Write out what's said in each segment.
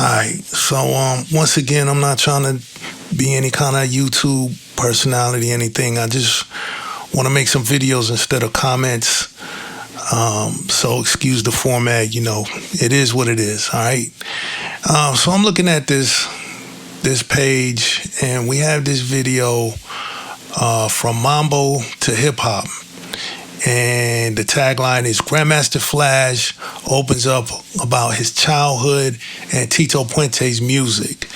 Alright, so once again, I'm not trying to be any kind of YouTube personality, anything. I just want to make some videos instead of comments. So excuse the format, it is what it is, alright? So I'm looking at this page, and we have this video from Mambo to hip hop. And the tagline is Grandmaster Flash opens up about his childhood and Tito Puente's music,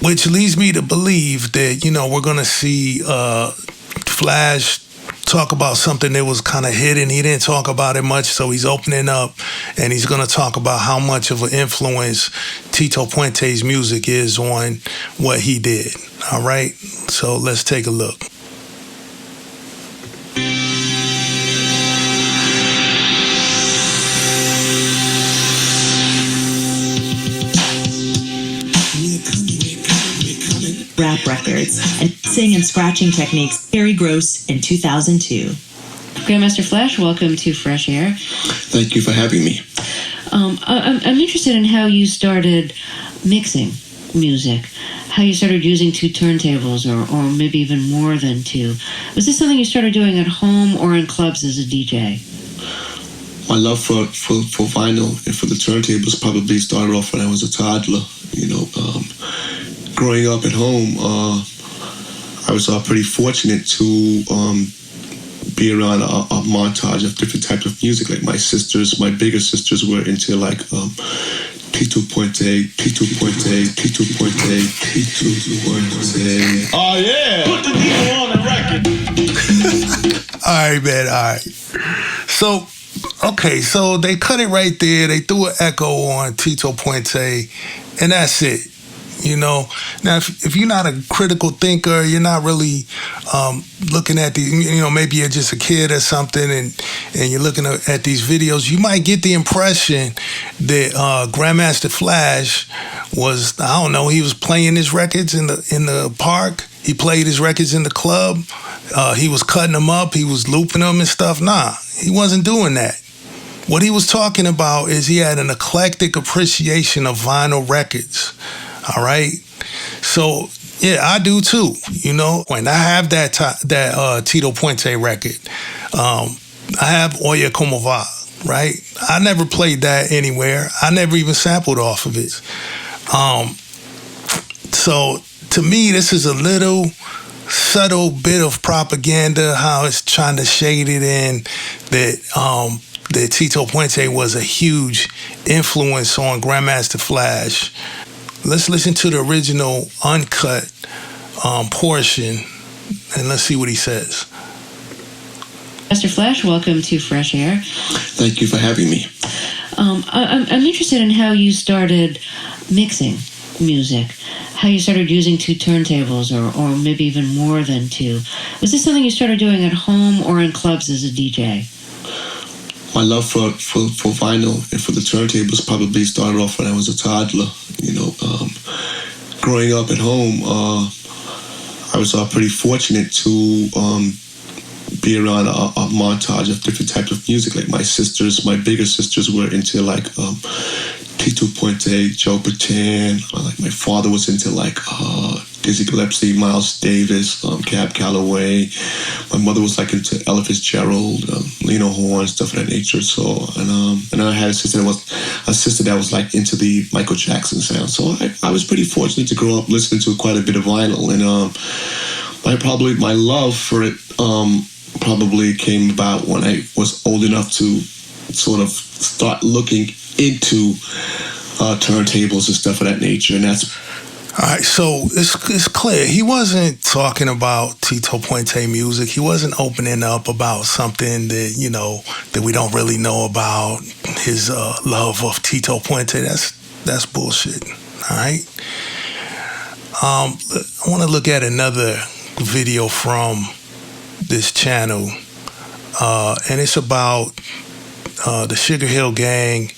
which leads me to believe that, we're going to see Flash talk about something that was kind of hidden. He didn't talk about it much, so he's opening up and he's going to talk about how much of an influence Tito Puente's music is on what he did. All right, so let's take a look. Rap records and sing and scratching techniques. Very Gross in 2002. Grandmaster Flash, welcome to Fresh Air. Thank you for having me. I'm interested in how you started mixing music, how you started using two turntables or maybe even more than two. Was this something you started doing at home or in clubs as a DJ? My love for vinyl and for the turntables probably started off when I was a toddler. Growing up at home, I was pretty fortunate to be around a montage of different types of music. Like my bigger sisters were into like Tito Puente. Oh yeah! Put the deal on the record. All right, man. All right. So they cut it right there. They threw an echo on Tito Puente, and that's it. Now, if you're not a critical thinker, you're not really looking at the, maybe you're just a kid or something, and you're looking at these videos, you might get the impression that Grandmaster Flash was, I don't know, he was playing his records in the park. He played his records in the club. He was cutting them up. He was looping them and stuff. Nah, he wasn't doing that. What he was talking about is he had an eclectic appreciation of vinyl records. All right. So, yeah, I do too, When I have that Tito Puente record, I have Oye Como Va, right? I never played that anywhere. I never even sampled off of it. So, to me, this is a little subtle bit of propaganda, how it's trying to shade it in that Tito Puente was a huge influence on Grandmaster Flash. Let's listen to the original uncut portion, and let's see what he says. Master Flash, welcome to Fresh Air. Thank you for having me. I'm interested in how you started mixing music, how you started using two turntables or maybe even more than two. Was this something you started doing at home or in clubs as a DJ? My love for vinyl and for the turntables probably started off when I was a toddler. Growing up at home, I was pretty fortunate to be around a montage of different types of music. Like my bigger sisters were into like Tito Puente, Joe Bataan. Like my father was into like Dizzy Gillespie, Miles Davis, Cab Calloway. My mother was like into Ella Fitzgerald, Lena Horne, stuff of that nature. So and I had a sister that was like into the Michael Jackson sound. So I was pretty fortunate to grow up listening to quite a bit of vinyl, and my love for it probably came about when I was old enough to sort of start looking into turntables and stuff of that nature, and that's. All right, so it's clear. He wasn't talking about Tito Puente music. He wasn't opening up about something that, that we don't really know about, his love of Tito Puente. That's bullshit, all right? I want to look at another video from this channel, and it's about the Sugar Hill Gang,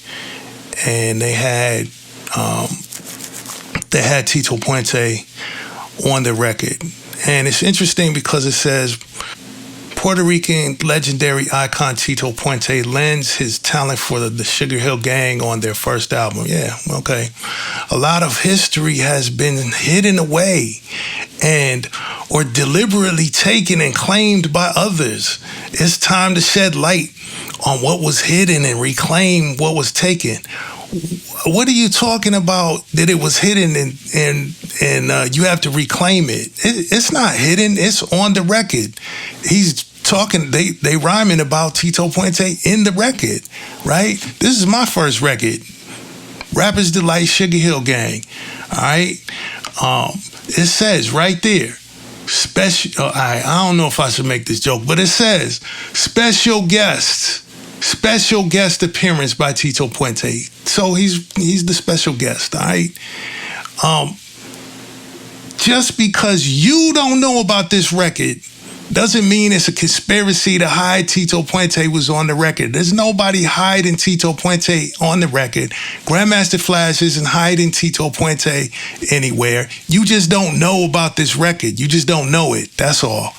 and they had Tito Puente on the record. And it's interesting because it says, Puerto Rican legendary icon Tito Puente lends his talent for the Sugar Hill Gang on their first album. Yeah, okay. a lot of history has been hidden away and or deliberately taken and claimed by others. It's time to shed light on what was hidden and reclaim what was taken. What are you talking about that it was hidden and you have to reclaim it? It's not hidden. It's on the record. He's talking, they rhyming about Tito Puente in the record, right? This is my first record. Rapper's Delight, Sugar Hill Gang. All right. It says right there, I don't know if I should make this joke, but it says special guest appearance by Tito Puente. So he's the special guest, all right? Just because you don't know about this record doesn't mean it's a conspiracy to hide Tito Puente was on the record. There's nobody hiding Tito Puente on the record. Grandmaster Flash isn't hiding Tito Puente anywhere. You just don't know about this record. You just don't know it. That's all.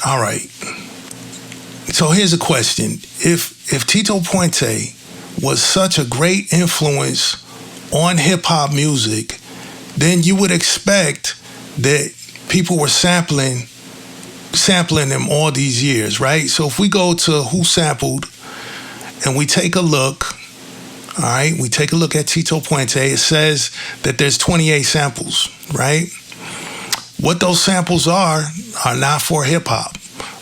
All right. So here's a question. If Tito Puente was such a great influence on hip-hop music, then you would expect that people were sampling him all these years, right? So if we go to Who Sampled and we take a look, all right, we take a look at Tito Puente, it says that there's 28 samples, right? What those samples are not for hip-hop.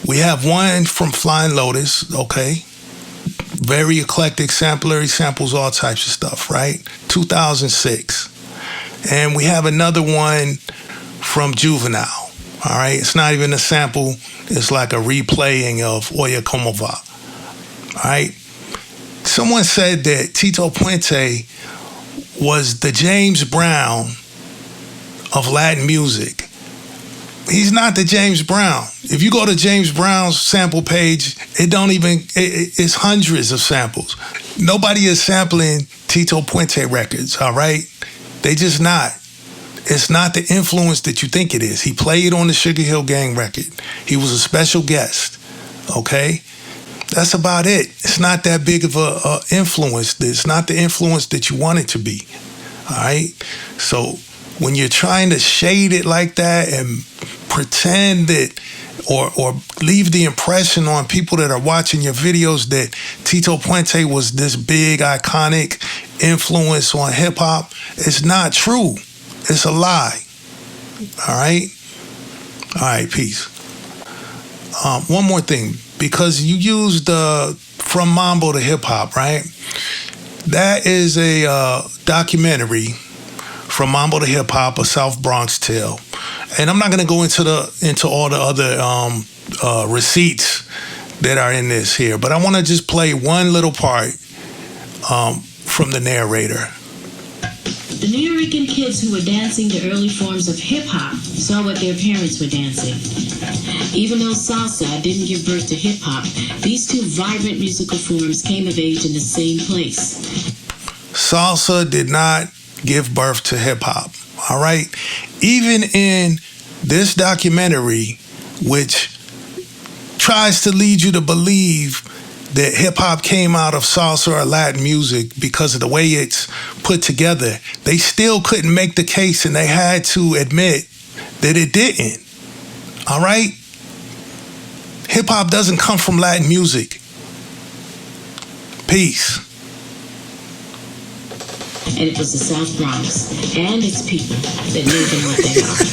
We have one from Flying Lotus, okay? Very eclectic sampler. He samples all types of stuff, right? 2006. And we have another one from Juvenile, all right? It's not even a sample. It's like a replaying of Oye Como Va, all right? Someone said that Tito Puente was the James Brown of Latin music. He's not the James Brown. If you go to James Brown's sample page, it's hundreds of samples. Nobody is sampling Tito Puente records, all right? They just not. It's not the influence that you think it is. He played on the Sugar Hill Gang record. He was a special guest, okay? That's about it. It's not that big of a influence. It's not the influence that you want it to be, all right? So when you're trying to shade it like that and pretend that or leave the impression on people that are watching your videos that Tito Puente was this big, iconic influence on hip-hop, it's not true. It's a lie. All right? All right, peace. One more thing. Because you used From Mambo to Hip-Hop, right? That is a documentary, From Mambo to Hip-Hop, a South Bronx Tale. And I'm not going to go into all the other receipts that are in this here, but I want to just play one little part from the narrator. The New Yorican kids who were dancing the early forms of hip-hop saw what their parents were dancing. Even though salsa didn't give birth to hip-hop, these two vibrant musical forms came of age in the same place. Salsa did not give birth to hip-hop. All right. Even in this documentary, which tries to lead you to believe that hip-hop came out of salsa or Latin music because of the way it's put together, they still couldn't make the case, and they had to admit that it didn't. All right? Hip-hop doesn't come from Latin music. Peace. And it was the South Bronx and its people that made them what they are.